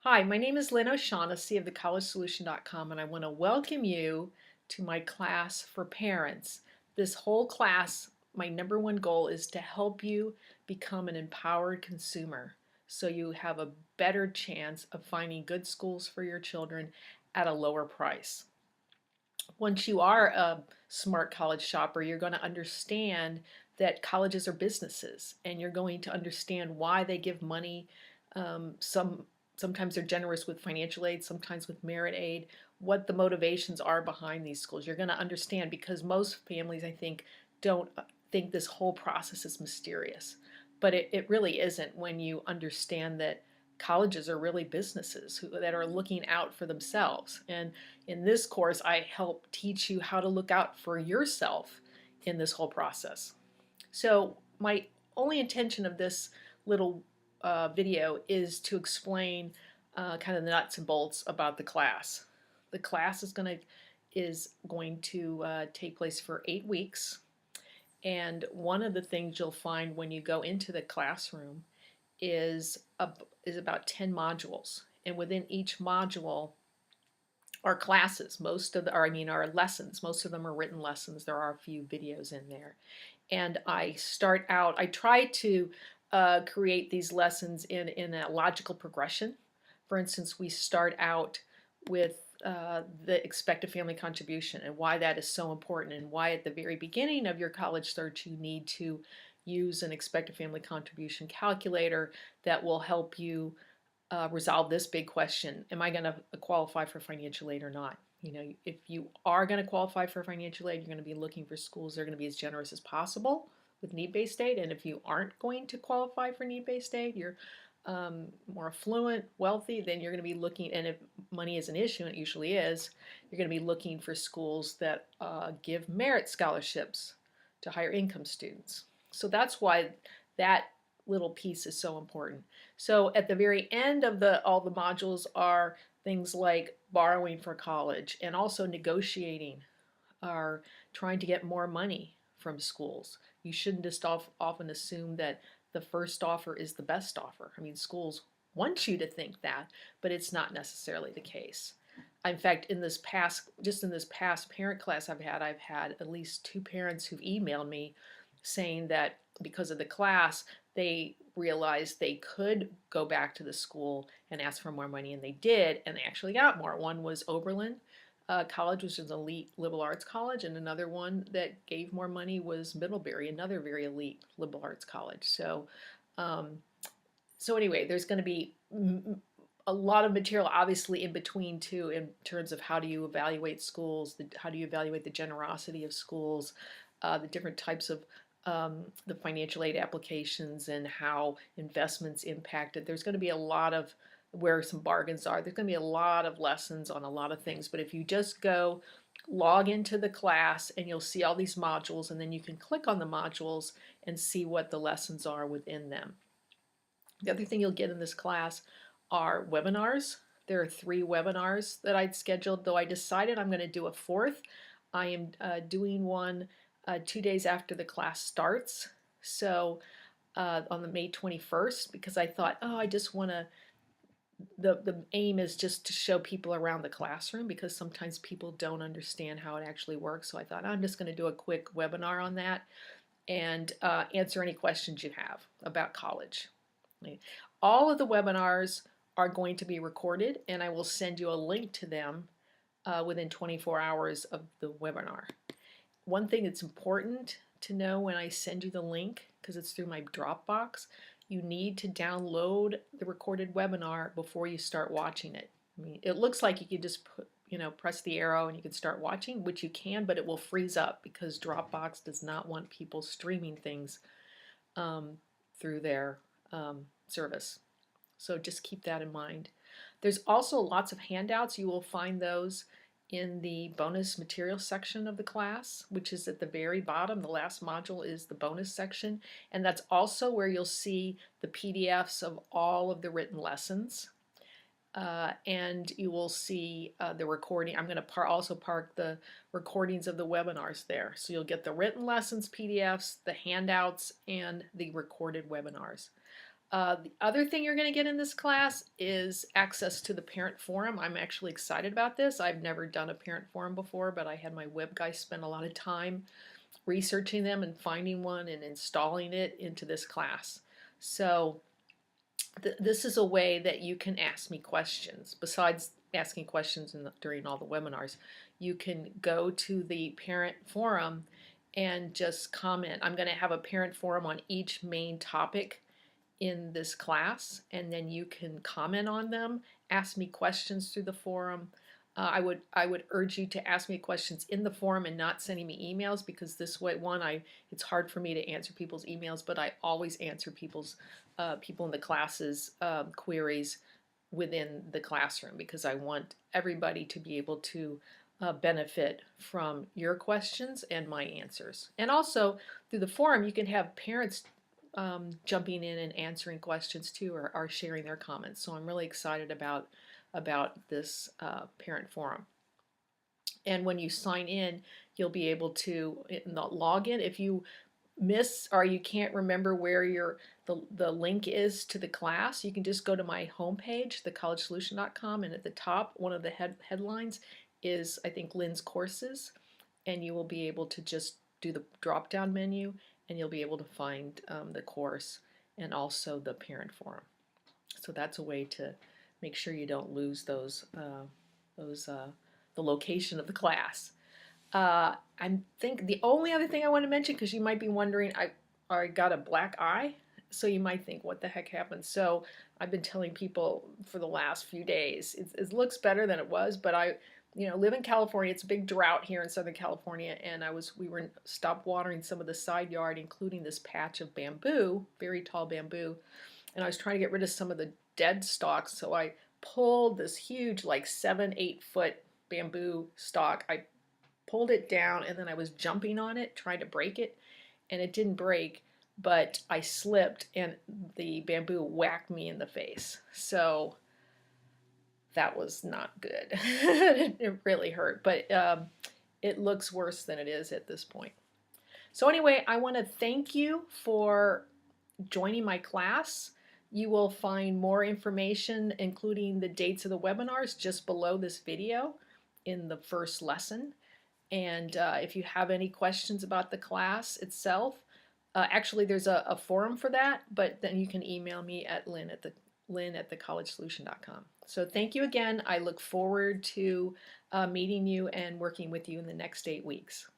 Hi, my name is Lynn O'Shaughnessy of thecollegesolution.com, and I want to welcome you to my class for parents. This whole class, my number one goal is to help you become an empowered consumer so you have a better chance of finding good schools for your children at a lower price. Once you are a smart college shopper, you're going to understand that colleges are businesses, and you're going to understand why they give money. Sometimes they're generous with financial aid, sometimes with merit aid, what the motivations are behind these schools. You're going to understand because most families, I think, don't think this whole process is mysterious. But it really isn't when you understand that colleges are really businesses that are looking out for themselves. And in this course, I help teach you how to look out for yourself in this whole process. So my only intention of this little video is to explain kind of the nuts and bolts about the class. The class is going to take place for 8 weeks, and one of the things you'll find when you go into the classroom is about 10 modules, and within each module are classes. Our lessons. Most of them are written lessons. There are a few videos in there. And I try to create these lessons in a logical progression. For instance, we start out with the expected family contribution and why that is so important, and why at the very beginning of your college search you need to use an expected family contribution calculator that will help you resolve this big question: am I going to qualify for financial aid or not? You know, if you are going to qualify for financial aid, you're going to be looking for schools that are going to be as generous as possible with need-based aid. And if you aren't going to qualify for need-based aid, you're more affluent, wealthy, then you're going to be looking, and if money is an issue, and it usually is, you're going to be looking for schools that give merit scholarships to higher income students. So that's why that little piece is so important. So at the very end of all the modules are things like borrowing for college, and also negotiating or trying to get more money from schools. You shouldn't just often assume that the first offer is the best offer. I mean, schools want you to think that, but it's not necessarily the case. In fact, in this past parent class I've had at least 2 parents who've emailed me saying that because of the class, they realized they could go back to the school and ask for more money, and they did, and they actually got more. One was Oberlin College, which is an elite liberal arts college, and another one that gave more money was Middlebury, another very elite liberal arts college. Um, so anyway, there's going to be a lot of material obviously in between too, in terms of how do you evaluate schools, how do you evaluate the generosity of schools, the different types of the financial aid applications, and how investments impact it. There's going to be a lot of where some bargains are. There's going to be a lot of lessons on a lot of things, but if you just go log into the class, and you'll see all these modules, and then you can click on the modules and see what the lessons are within them. The other thing you'll get in this class are webinars. There are 3 webinars that I'd scheduled, though I decided I'm going to do a 4th. I am doing one 2 days after the class starts, so on the May 21st, because I thought, oh, I just want to, the aim is just to show people around the classroom, because sometimes people don't understand how it actually works. So I thought I'm just going to do a quick webinar on that and answer any questions you have about college. All of the webinars are going to be recorded, and I will send you a link to them within 24 hours of the webinar. One thing that's important to know when I send you the link, because it's through my Dropbox, you need to download the recorded webinar before you start watching it. I mean, it looks like you could just press the arrow and you can start watching, which you can, but it will freeze up because Dropbox does not want people streaming things through their service. So just keep that in mind. There's also lots of handouts. You will find those in the bonus material section of the class, which is at the very bottom. The last module is the bonus section, and that's also where you'll see the PDFs of all of the written lessons. And you will see the recording. I'm going to also park the recordings of the webinars there. So you'll get the written lessons PDFs, the handouts, and the recorded webinars. The other thing you're going to get in this class is access to the parent forum. I'm actually excited about this. I've never done a parent forum before, but I had my web guy spend a lot of time researching them and finding one and installing it into this class. So this is a way that you can ask me questions. Besides asking questions during all the webinars, you can go to the parent forum and just comment. I'm going to have a parent forum on each main topic in this class, and then you can comment on them, ask me questions through the forum. I would urge you to ask me questions in the forum and not sending me emails, because this way, it's hard for me to answer people's emails, but I always answer people in the classes queries within the classroom, because I want everybody to be able to benefit from your questions and my answers. And also through the forum, you can have parents jumping in and answering questions too, or sharing their comments. So I'm really excited about this parent forum. And when you sign in, you'll be able to log in. If you miss or you can't remember where the link is to the class, you can just go to my homepage, thecollegesolution.com, and at the top, one of the headlines is, I think, Lynn's courses, and you will be able to just do the drop-down menu, and you'll be able to find the course and also the parent forum. So that's a way to make sure you don't lose the location of the class. I think the only other thing I want to mention, because you might be wondering, I got a black eye, so you might think, what the heck happened? So I've been telling people for the last few days, it looks better than it was, but I live in California. It's a big drought here in Southern California, and we were stop watering some of the side yard, including this patch of bamboo, very tall bamboo, and I was trying to get rid of some of the dead stalks, so I pulled this huge, like 7-8 foot bamboo stalk. I pulled it down, and then I was jumping on it, trying to break it, and it didn't break, but I slipped, and the bamboo whacked me in the face. So that was not good. It really hurt, but it looks worse than it is at this point. So anyway, I want to thank you for joining my class. You will find more information, including the dates of the webinars, just below this video in the first lesson. And if you have any questions about the class itself, actually there's a forum for that, but then you can email me at lynn@thecollegesolution.com. So thank you again. I look forward to meeting you and working with you in the next 8 weeks.